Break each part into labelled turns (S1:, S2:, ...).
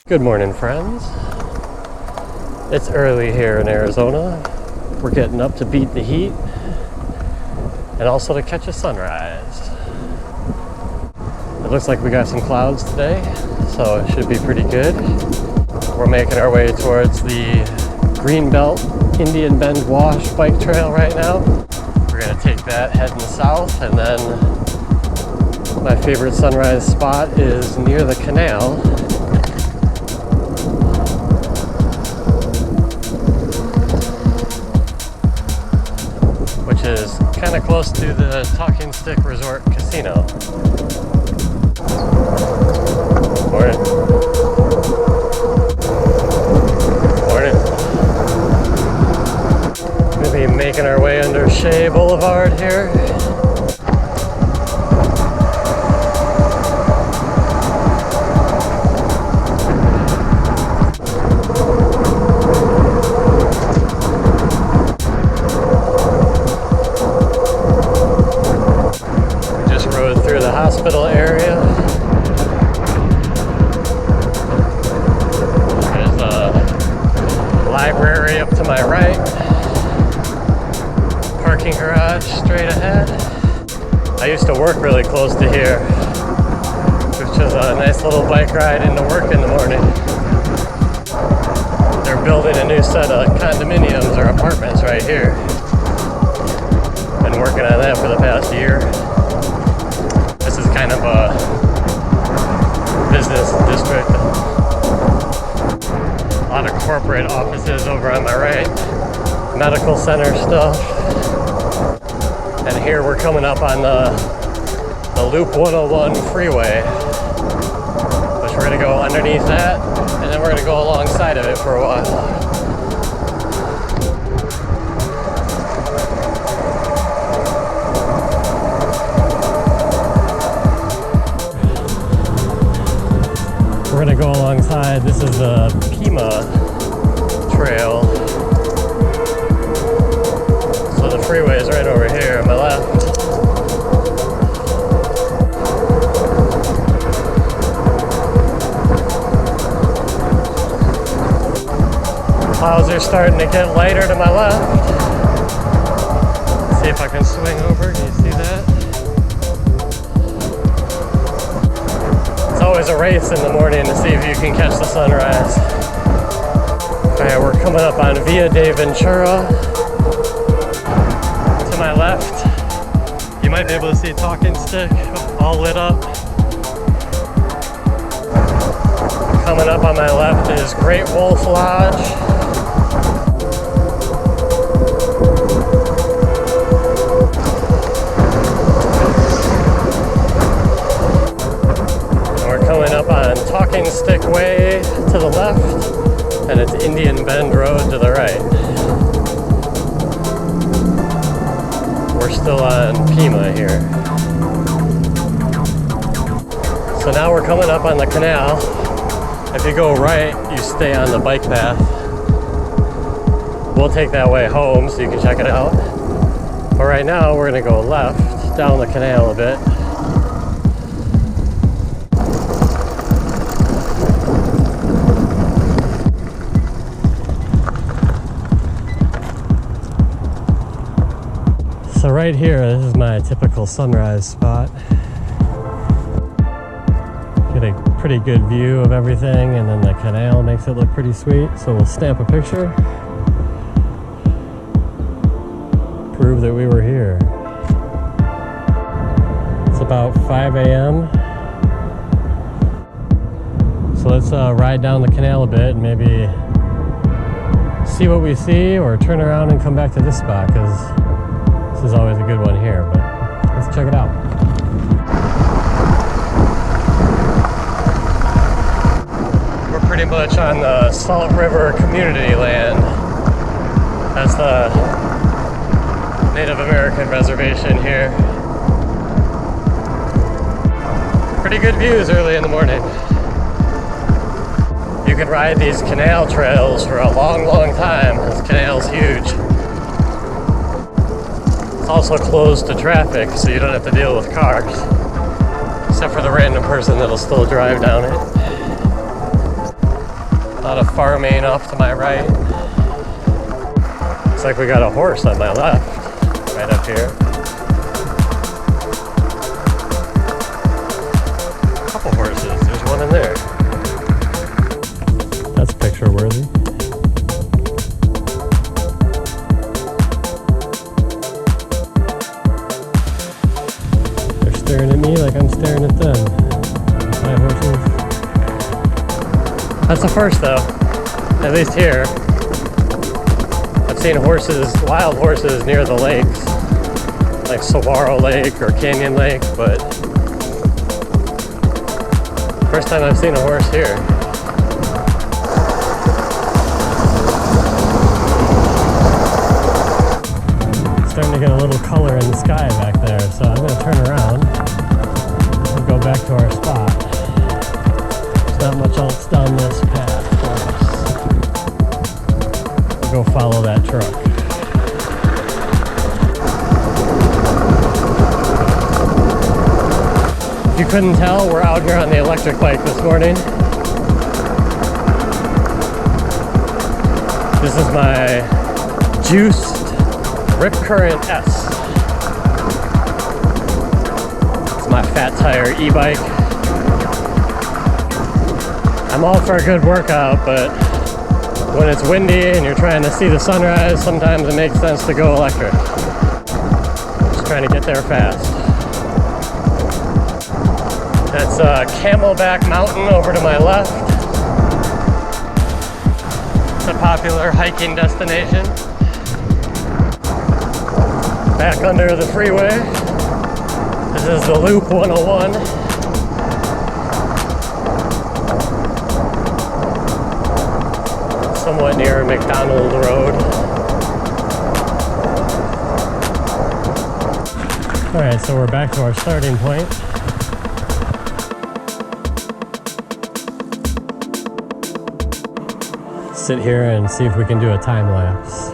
S1: Good morning, friends. It's early here in Arizona. We're getting up to beat the heat and also to catch a sunrise. It looks like we got some clouds today, so it should be pretty good. We're making our way towards the Greenbelt Indian Bend Wash bike trail right now. We're gonna take that heading south, and then my favorite sunrise spot is near the canal. Which is kind of close to the Talking Stick Resort Casino. Morning. Morning. We'll be making our way under Shea Boulevard here. Hospital area. There's a library up to my right. Parking garage straight ahead. I used to work really close to here, which is a nice little bike ride into work in the morning. They're building a new set of condominiums or apartments right here. Been working on that for the past year. This is kind of a business district. A lot of corporate offices over on my right. Medical center stuff. And here we're coming up on the Loop 101 freeway, which we're going to go underneath that, and then we're going to go alongside of it for a while. We're going to go alongside. This is the Pima Trail. So the freeway is right over here on my left. Clouds are starting to get lighter to my left. Let's see if I can swing over. Can you see that? It's always a race in the morning to see if you can catch the sunrise. Alright, we're coming up on Via de Ventura. To my left, you might be able to see Talking Stick all lit up. Coming up on my left is Great Wolf Lodge. Up on Talking Stick Way to the left, and it's Indian Bend Road to the right. We're still on Pima here. So now we're coming up on the canal. If you go right, you stay on the bike path. We'll take that way home so you can check it out. But right now we're going to go left down the canal a bit. So right here, this is my typical sunrise spot. Get a pretty good view of everything, and then the canal makes it look pretty sweet. So we'll stamp a picture. Prove that we were here. It's about 5 a.m. So let's ride down the canal a bit and maybe see what we see, or turn around and come back to this spot, because this is always a good one here, but let's check it out. We're pretty much on the Salt River community land. That's the Native American reservation here. Pretty good views early in the morning. You can ride these canal trails for a long, long time. This canal's huge. It's also closed to traffic, so you don't have to deal with cars. except for the random person that'll still drive down it. lot of farming off to my right. Looks like we got a horse on my left, right up here. A couple horses, there's one in there. That's picture worthy. They're staring at me like I'm staring at them. 5 horses. That's the first though, at least here. I've seen horses, wild horses near the lakes, like Saguaro Lake or Canyon Lake, but first time I've seen a horse here. Starting to get a little color in the sky back there, so I'm going to turn around and go back to our spot. There's not much else down this path for us. We'll go follow that truck. If you couldn't tell, we're out here on the electric bike this morning. This is my juiced Rip Current S. It's my fat tire e-bike. I'm all for a good workout, but when it's windy and you're trying to see the sunrise, sometimes it makes sense to go electric. Just trying to get there fast. That's Camelback Mountain over to my left. It's a popular hiking destination. Back under the freeway. This is the Loop 101. Somewhat near McDonald Road. Alright, so we're back to our starting point. Sit here and see if we can do a time lapse.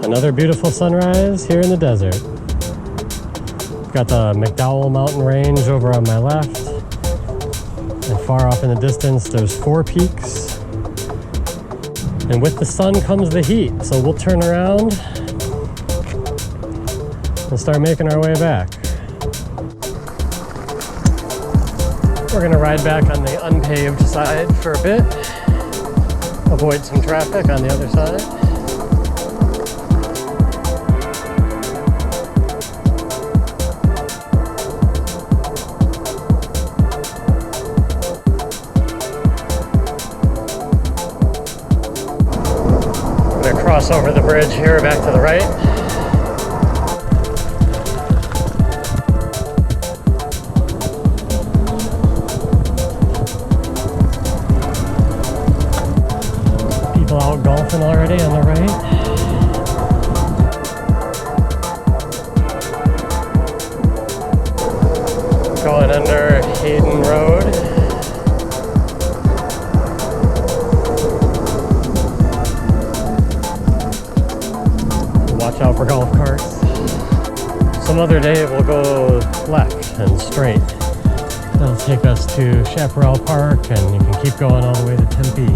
S1: Another beautiful sunrise here in the desert. Got the McDowell Mountain Range over on my left. And far off in the distance, there's 4 peaks. And with the sun comes the heat. So we'll turn around and start making our way back. We're gonna ride back on the unpaved side for a bit. Avoid some traffic on the other side. gonna cross over the bridge here back to the right. People out golfing already on the right. Going under Hayden Road. Watch out for golf carts. Some other day we'll go left and straight. That'll take us to Chaparral Park and you can keep going all the way to Tempe.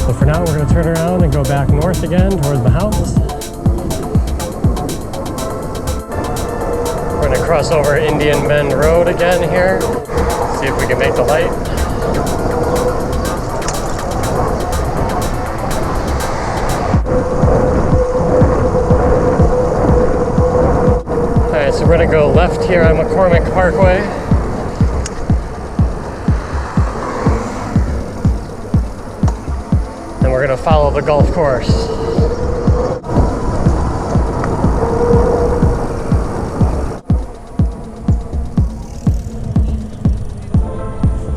S1: But for now we're going to turn around and go back north again towards the house. We're going to cross over Indian Bend Road again here. See if we can make the light. Alright, so we're going to go left here on McCormick Parkway. And we're going to follow the golf course.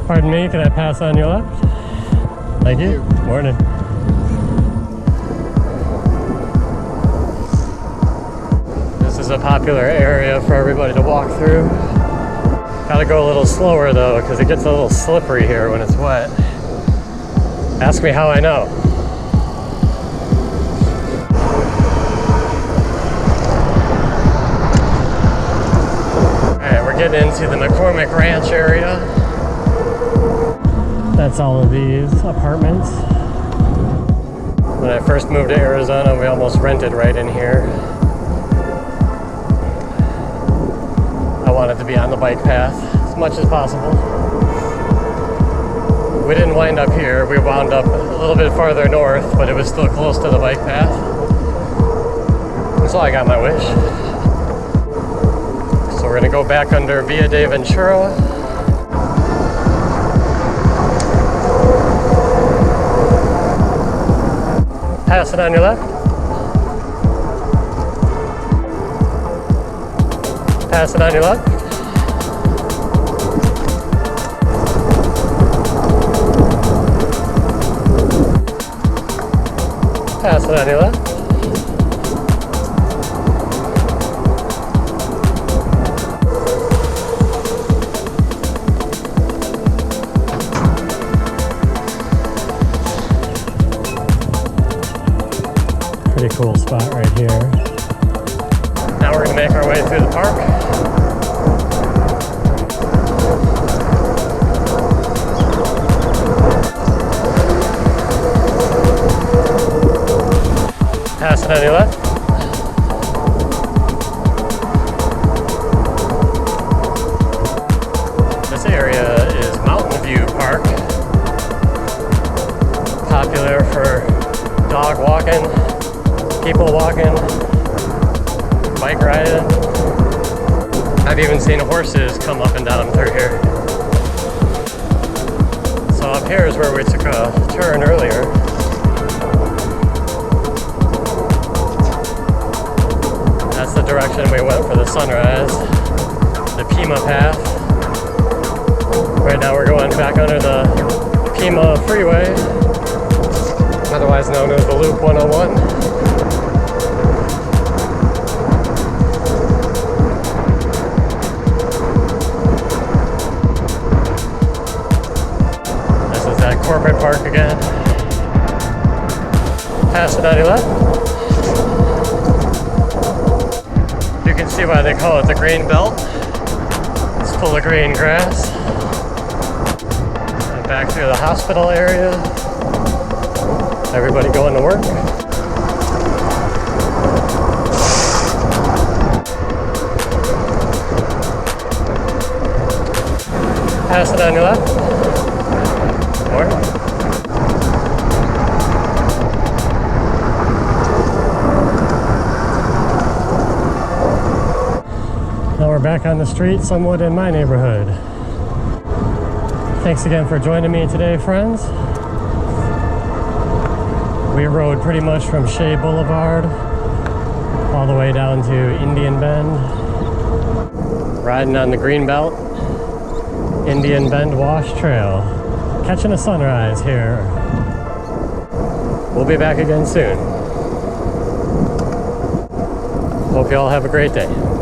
S1: Pardon me, can I pass on your left? Thank you. Morning. This is a popular area for everybody to walk through. Gotta go a little slower though, because it gets a little slippery here when it's wet. Ask me how I know. Alright, we're getting into the McCormick Ranch area. That's all of these apartments. When I first moved to Arizona, we almost rented right in here. I wanted to be on the bike path as much as possible. We didn't wind up here. We wound up a little bit farther north, but it was still close to the bike path. So I got my wish. So we're gonna go back under Via de Ventura. Pass it on your left. Pass it on your left. Pass it on your left. Pretty cool spot right here. Now we're going to make our way through the park. Pass it on your left. This area is Mountain View Park. Popular for dog walking, people walking, bike riding. I've even seen horses come up and down through here. So up here is where we took a turn earlier. That's the direction we went for the sunrise, the Pima path. Right now we're going back under the Pima freeway, otherwise known as the Loop 101. Corporate Park again. Pass it on your left. You can see why they call it the Greenbelt. It's full of green grass. And back through the hospital area. Everybody going to work. Pass it on your left. Now we're back on the street, somewhat in my neighborhood. Thanks again for joining me today, friends. We rode pretty much from Shea Boulevard all the way down to Indian Bend. Riding on the Greenbelt, Indian Bend Wash Trail. Catching a sunrise here. We'll be back again soon. Hope you all have a great day.